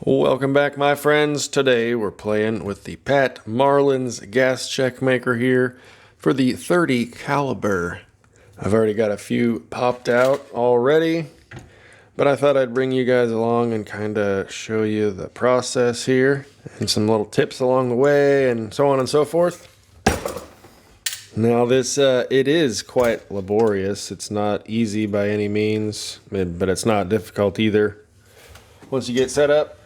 Welcome back, my friends. Today we're playing with the Pat Marlins gas check maker here for the 30 caliber. I've already got a few popped out already, but I thought I'd bring you guys along and kind of show you the process here and some little tips along the way and so on and so forth. Now this, it is quite laborious. It's not easy by any means, but it's not difficult either. Once you get set up,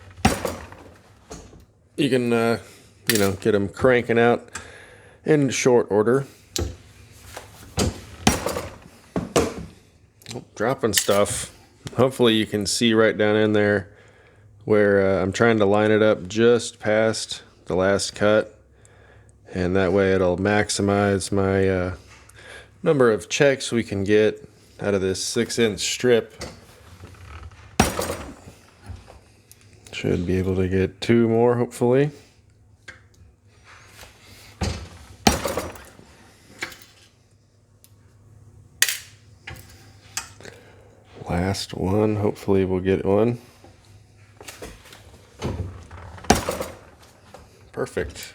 you can, get them cranking out in short order. Dropping stuff. Hopefully you can see right down in there where I'm trying to line it up just past the last cut. And that way it'll maximize my number of checks we can get out of this 6-inch strip. Should be able to get 2 more, hopefully. Last one, hopefully we'll get one. Perfect.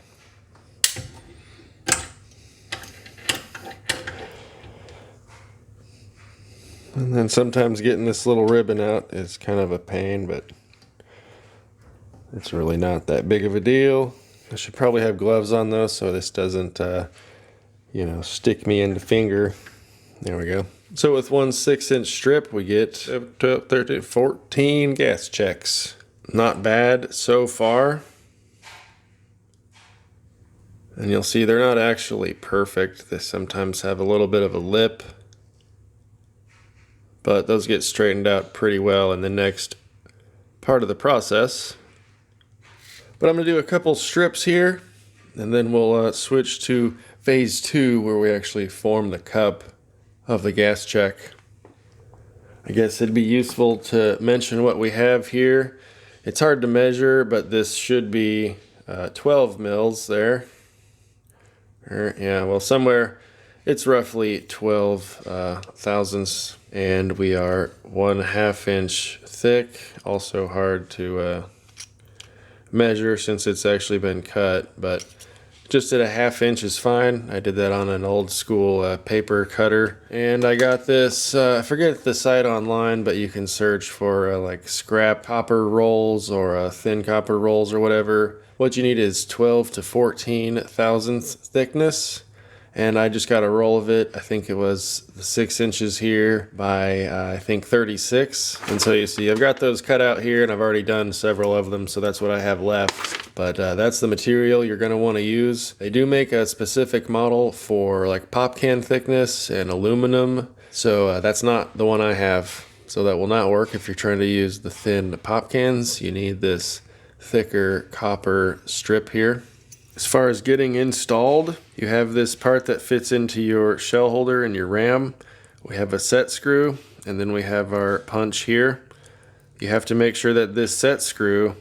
And then sometimes getting this little ribbon out is kind of a pain, but it's really not that big of a deal. I should probably have gloves on though, so this doesn't, stick me in the finger. There we go. So with one 6-inch strip, we get 12, 13, 14 gas checks. Not bad so far. And you'll see they're not actually perfect. They sometimes have a little bit of a lip, but those get straightened out pretty well in the next part of the process. But I'm going to do a couple strips here, and then we'll switch to phase 2, where we actually form the cup of the gas check. I guess it'd be useful to mention what we have here. It's hard to measure, but this should be 12 mils there. Somewhere it's roughly 12 thousandths, and we are 1/2 inch thick. Also hard to measure since it's actually been cut, but just at a 1/2 inch is fine. I did that on an old school paper cutter, and I got this, I forget the site online, but you can search for like scrap copper rolls or thin copper rolls or whatever. What you need is 12 to 14 thousandths thickness, and I just got a roll of it. I think it was 6 inches here by I think 36. And so you see I've got those cut out here, and I've already done several of them, so that's what I have left. But that's the material you're going to want to use. They do make a specific model for like pop can thickness and aluminum, so that's not the one I have. So that will not work if you're trying to use the thin pop cans. You need this thicker copper strip here. As far as getting installed, you have this part that fits into your shell holder and your ram. We have a set screw, and then we have our punch here. You have to make sure that this set screw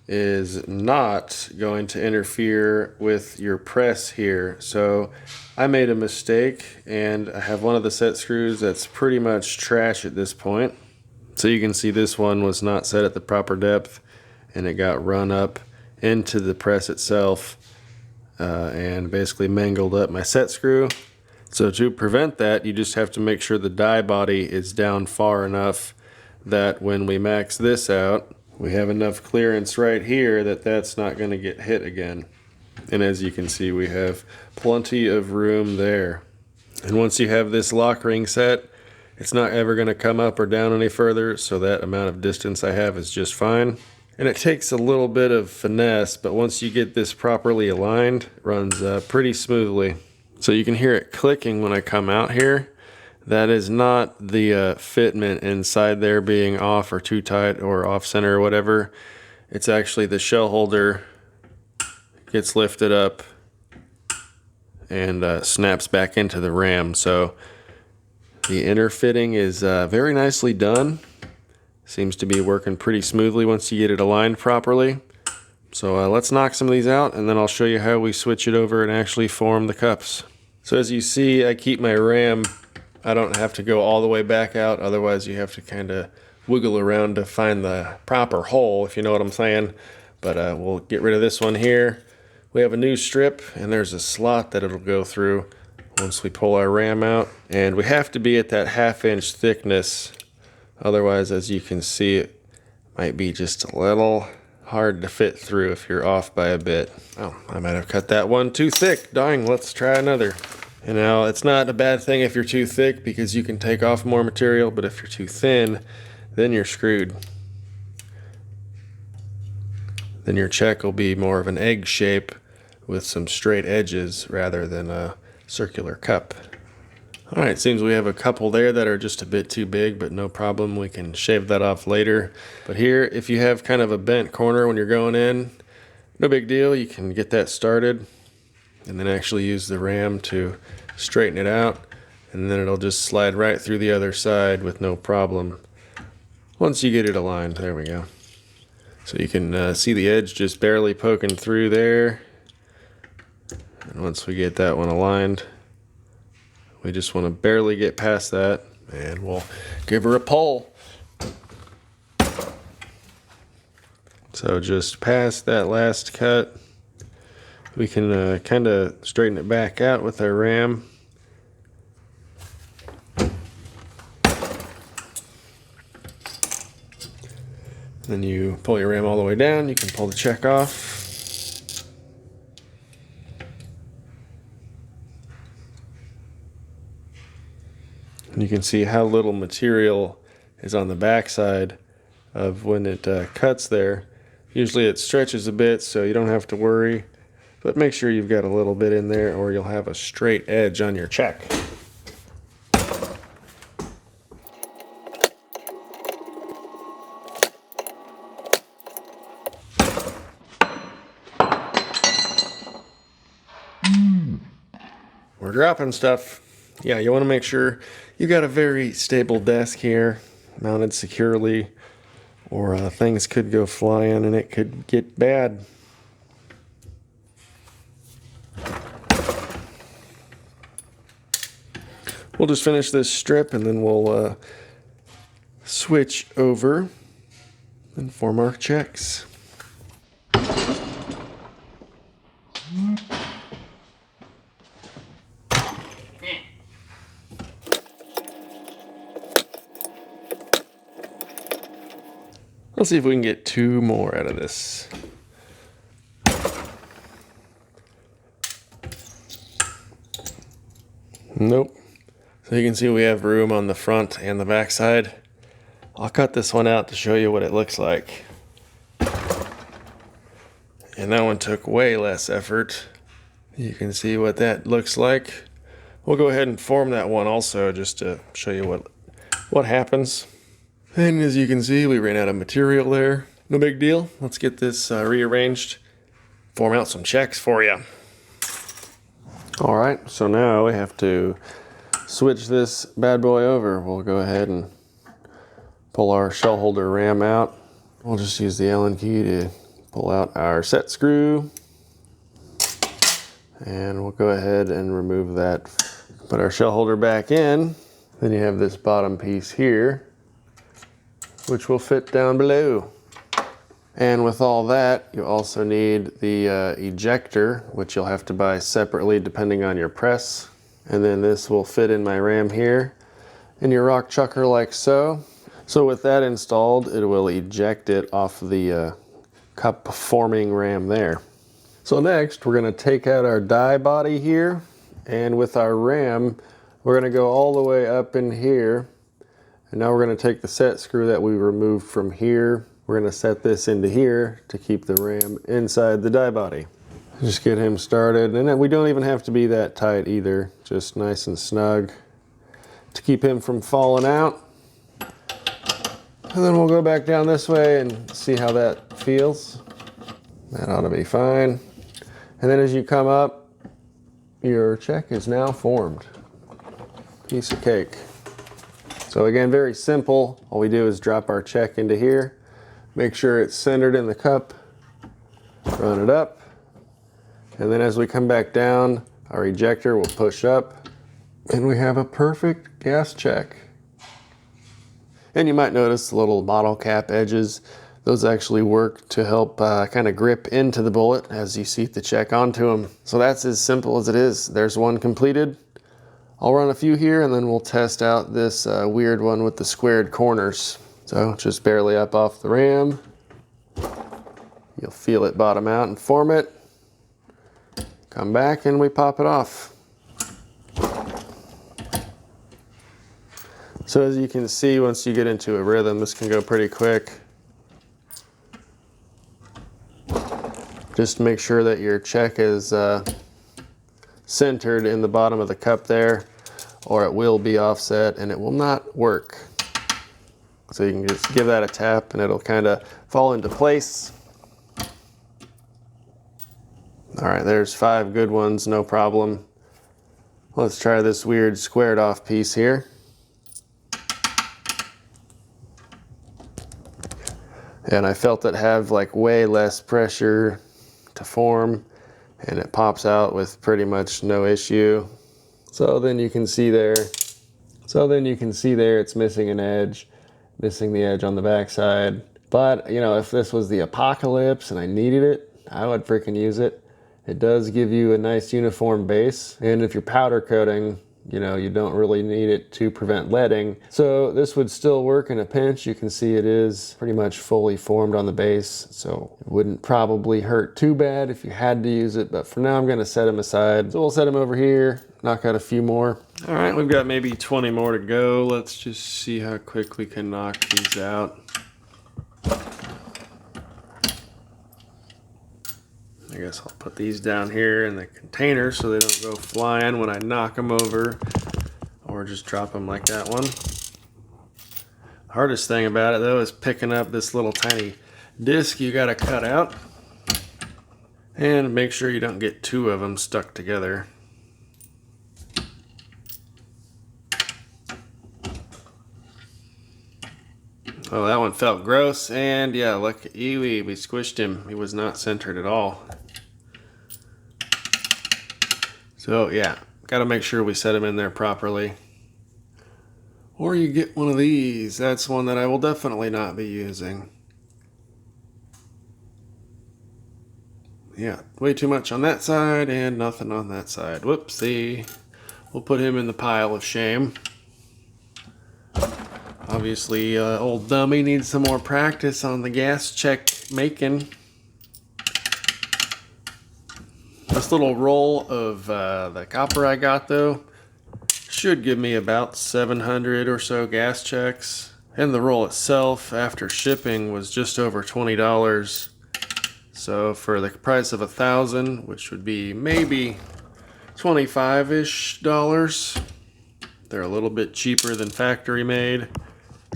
is not going to interfere with your press here. So I made a mistake, and I have one of the set screws that's pretty much trash at this point. So you can see this one was not set at the proper depth, and it got run up into the press itself and basically mangled up my set screw. So to prevent that, you just have to make sure the die body is down far enough that when we max this out, we have enough clearance right here that that's not going to get hit again. And as you can see, we have plenty of room there. And once you have this lock ring set, it's not ever going to come up or down any further, so that amount of distance I have is just fine. And it takes a little bit of finesse, but once you get this properly aligned, it runs pretty smoothly. So you can hear it clicking when I come out here. That is not the fitment inside there being off or too tight or off center or whatever. It's actually the shell holder gets lifted up and snaps back into the ram. So the inner fitting is very nicely done. Seems to be working pretty smoothly once you get it aligned properly. So let's knock some of these out, and then I'll show you how we switch it over and actually form the cups. So as you see, I keep my ram, I don't have to go all the way back out, otherwise you have to kind of wiggle around to find the proper hole, if you know what I'm saying. But we'll get rid of this one here. We have a new strip, and there's a slot that it'll go through once we pull our ram out. And we have to be at that 1/2 inch thickness. Otherwise, as you can see, it might be just a little hard to fit through if you're off by a bit. Oh, I might have cut that one too thick. Dang, let's try another. And now, it's not a bad thing if you're too thick because you can take off more material, but if you're too thin, then you're screwed. Then your check will be more of an egg shape with some straight edges rather than a circular cup. All right, seems we have a couple there that are just a bit too big, but no problem. We can shave that off later. But here, if you have kind of a bent corner when you're going in, no big deal. You can get that started and then actually use the ram to straighten it out. And then it'll just slide right through the other side with no problem. Once you get it aligned, there we go. So you can see the edge just barely poking through there. And once we get that one aligned, we just want to barely get past that, and we'll give her a pull. So just past that last cut, we can kind of straighten it back out with our ram. Then you pull your ram all the way down, you can pull the check off. And you can see how little material is on the back side of when it cuts there. Usually it stretches a bit, so you don't have to worry. But make sure you've got a little bit in there or you'll have a straight edge on your check. We're dropping stuff. Yeah, you want to make sure you got a very stable desk here, mounted securely, or things could go flying and it could get bad. We'll just finish this strip and then we'll switch over and form our checks. Let's see if we can get 2 more out of this. Nope. So you can see we have room on the front and the back side. I'll cut this one out to show you what it looks like. And that one took way less effort. You can see what that looks like. We'll go ahead and form that one also just to show you what happens. And as you can see, we ran out of material there. No big deal. Let's get this rearranged, form out some checks for you. All right, so now we have to switch this bad boy over. We'll go ahead and pull our shell holder ram out. We'll just use the Allen key to pull out our set screw. And we'll go ahead and remove that. Put our shell holder back in. Then you have this bottom piece here, which will fit down below. And with all that, you also need the ejector, which you'll have to buy separately depending on your press. And then this will fit in my ram here in your rock chucker like so. So with that installed, it will eject it off the cup forming ram there. So next, we're gonna take out our die body here, and with our ram, we're gonna go all the way up in here. And now we're going to take the set screw that we removed from here. We're going to set this into here to keep the ram inside the die body. Just get him started. And then we don't even have to be that tight either. Just nice and snug to keep him from falling out. And then we'll go back down this way and see how that feels. That ought to be fine. And then as you come up, your check is now formed. Piece of cake. So again, very simple. All we do is drop our check into here, make sure it's centered in the cup, run it up, and then as we come back down, our ejector will push up, and we have a perfect gas check. And you might notice the little bottle cap edges. Those actually work to help kind of grip into the bullet as you seat the check onto them. So that's as simple as it is. There's one completed. I'll run a few here and then we'll test out this weird one with the squared corners. So just barely up off the ram. You'll feel it bottom out and form it. Come back and we pop it off. So as you can see, once you get into a rhythm, this can go pretty quick. Just make sure that your check is centered in the bottom of the cup there, or it will be offset and it will not work. So you can just give that a tap and it'll kind of fall into place. All right, there's 5 good ones, no problem. Let's try this weird squared off piece here. And I felt it have like way less pressure to form, and it pops out with pretty much no issue. So then you can see there it's missing an edge, missing the edge on the backside. But you know, if this was the apocalypse and I needed it, I would freaking use it. It does give you a nice uniform base, and if you're powder coating, you know, you don't really need it to prevent leading. So this would still work in a pinch. You can see it is pretty much fully formed on the base, so it wouldn't probably hurt too bad if you had to use it, but for now I'm gonna set them aside. So we'll set them over here, knock out a few more. All right, we've got maybe 20 more to go. Let's just see how quick we can knock these out. I guess I'll put these down here in the container so they don't go flying when I knock them over, or just drop them like that one. The hardest thing about it though is picking up this little tiny disc you gotta cut out, and make sure you don't get 2 of them stuck together. Oh, that one felt gross, and yeah, look, we squished him. He was not centered at all. So yeah, gotta make sure we set him in there properly. Or you get one of these. That's one that I will definitely not be using. Yeah, way too much on that side and nothing on that side. Whoopsie. We'll put him in the pile of shame. Obviously, old dummy needs some more practice on the gas check making. This little roll of the copper I got though should give me about 700 or so gas checks. And the roll itself after shipping was just over $20. So for the price of 1,000, which would be maybe 25-ish dollars, they're a little bit cheaper than factory made.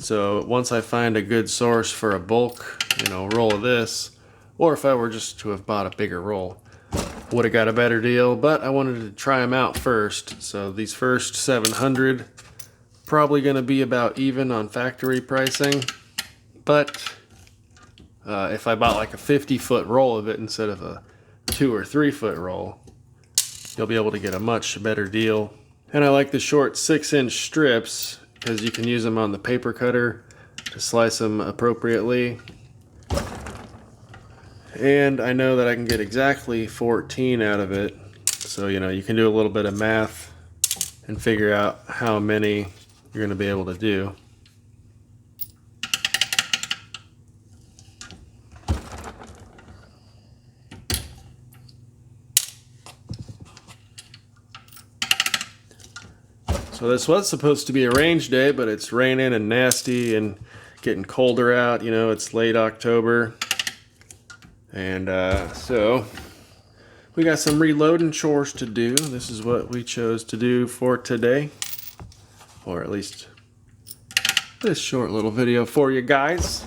So once I find a good source for a bulk, you know, roll of this, or if I were just to have bought a bigger roll, would have got a better deal, but I wanted to try them out first. So these first 700, probably going to be about even on factory pricing. But if I bought like a 50-foot roll of it instead of a 2 or 3 foot roll, you'll be able to get a much better deal. And I like the short 6-inch strips because you can use them on the paper cutter to slice them appropriately. And I know that I can get exactly 14 out of it. So, you know, you can do a little bit of math and figure out how many you're going to be able to do. So this was supposed to be a range day, but it's raining and nasty and getting colder out. You know, it's late October. And so we got some reloading chores to do. This is what we chose to do for today, or at least this short little video for you guys.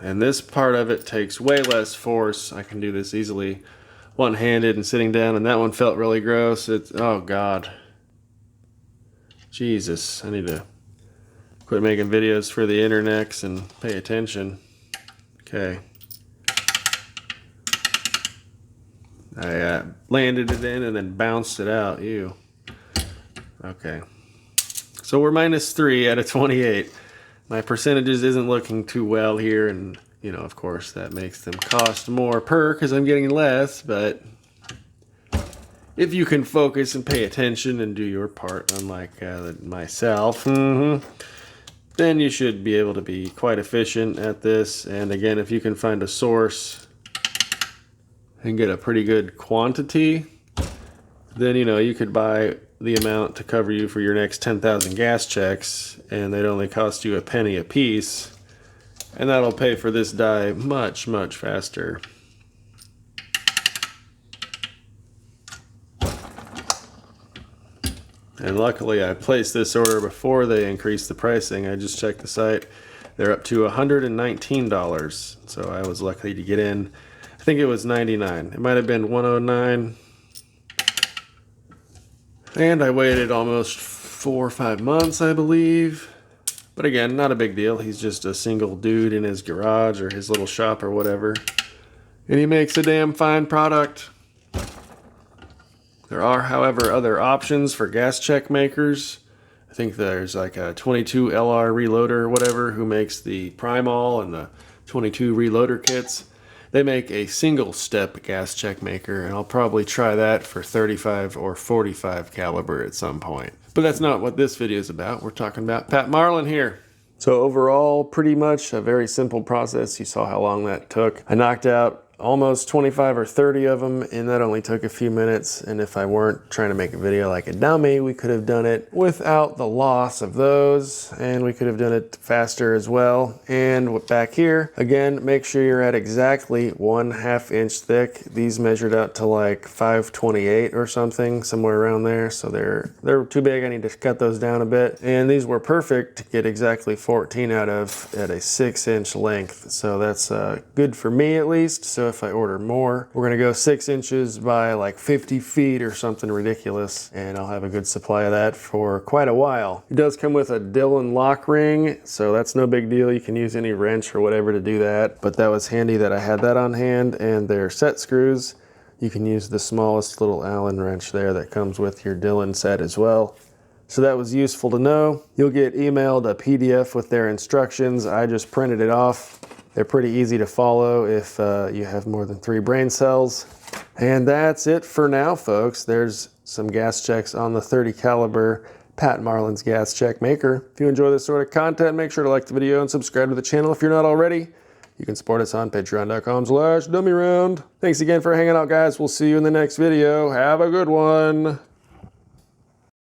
And this part of it takes way less force. I can do this easily one-handed and sitting down, and that one felt really gross. It's, oh God. Jesus, I need to quit making videos for the internets and pay attention. Okay. I landed it in and then bounced it out. Ew. Okay. So we're -3 out of 28. My percentages isn't looking too well here, and you know, of course, that makes them cost more per because I'm getting less, but if you can focus and pay attention and do your part, unlike myself, then you should be able to be quite efficient at this. And again, if you can find a source and get a pretty good quantity, then you know you could buy the amount to cover you for your next 10,000 gas checks, and they'd only cost you a penny a piece, and that'll pay for this die much, much faster. And luckily I placed this order before they increased the pricing. I just checked the site. They're up to $119. So I was lucky to get in. I think it was $99. It might have been $109. And I waited almost 4 or 5 months, I believe. But again, not a big deal. He's just a single dude in his garage or his little shop or whatever. And he makes a damn fine product. There are, however, other options for gas check makers. I think there's like a 22 LR reloader or whatever who makes the Primal and the 22 reloader kits. They make a single step gas check maker, and I'll probably try that for 35 or 45 caliber at some point. But that's not what this video is about. We're talking about Pat Marlin here. So overall, pretty much a very simple process. You saw how long that took. I knocked out almost 25 or 30 of them, and that only took a few minutes. And if I weren't trying to make a video like a dummy, we could have done it without the loss of those, and we could have done it faster as well. And back here, again, make sure you're at exactly 1/2 inch thick. These measured out to like 5/28 or something, somewhere around there. So they're too big. I need to cut those down a bit. And these were perfect to get exactly 14 out of at a 6-inch length. So that's good for me at least. So if I order more, we're gonna go 6 inches by like 50 feet or something ridiculous, and I'll have a good supply of that for quite a while. It does come with a Dillon lock ring, so that's no big deal. You can use any wrench or whatever to do that, but that was handy that I had that on hand. And their set screws, you can use the smallest little Allen wrench there that comes with your Dillon set as well. So that was useful to know. You'll get emailed a PDF with their instructions. I just printed it off. They're pretty easy to follow if you have more than 3 brain cells. And that's it for now, folks. There's some gas checks on the 30 caliber Pat Marlin's gas check maker. If you enjoy this sort of content, make sure to like the video and subscribe to the channel if you're not already. You can support us on patreon.com/dummyround. Thanks again for hanging out, guys. We'll see you in the next video. Have a good one.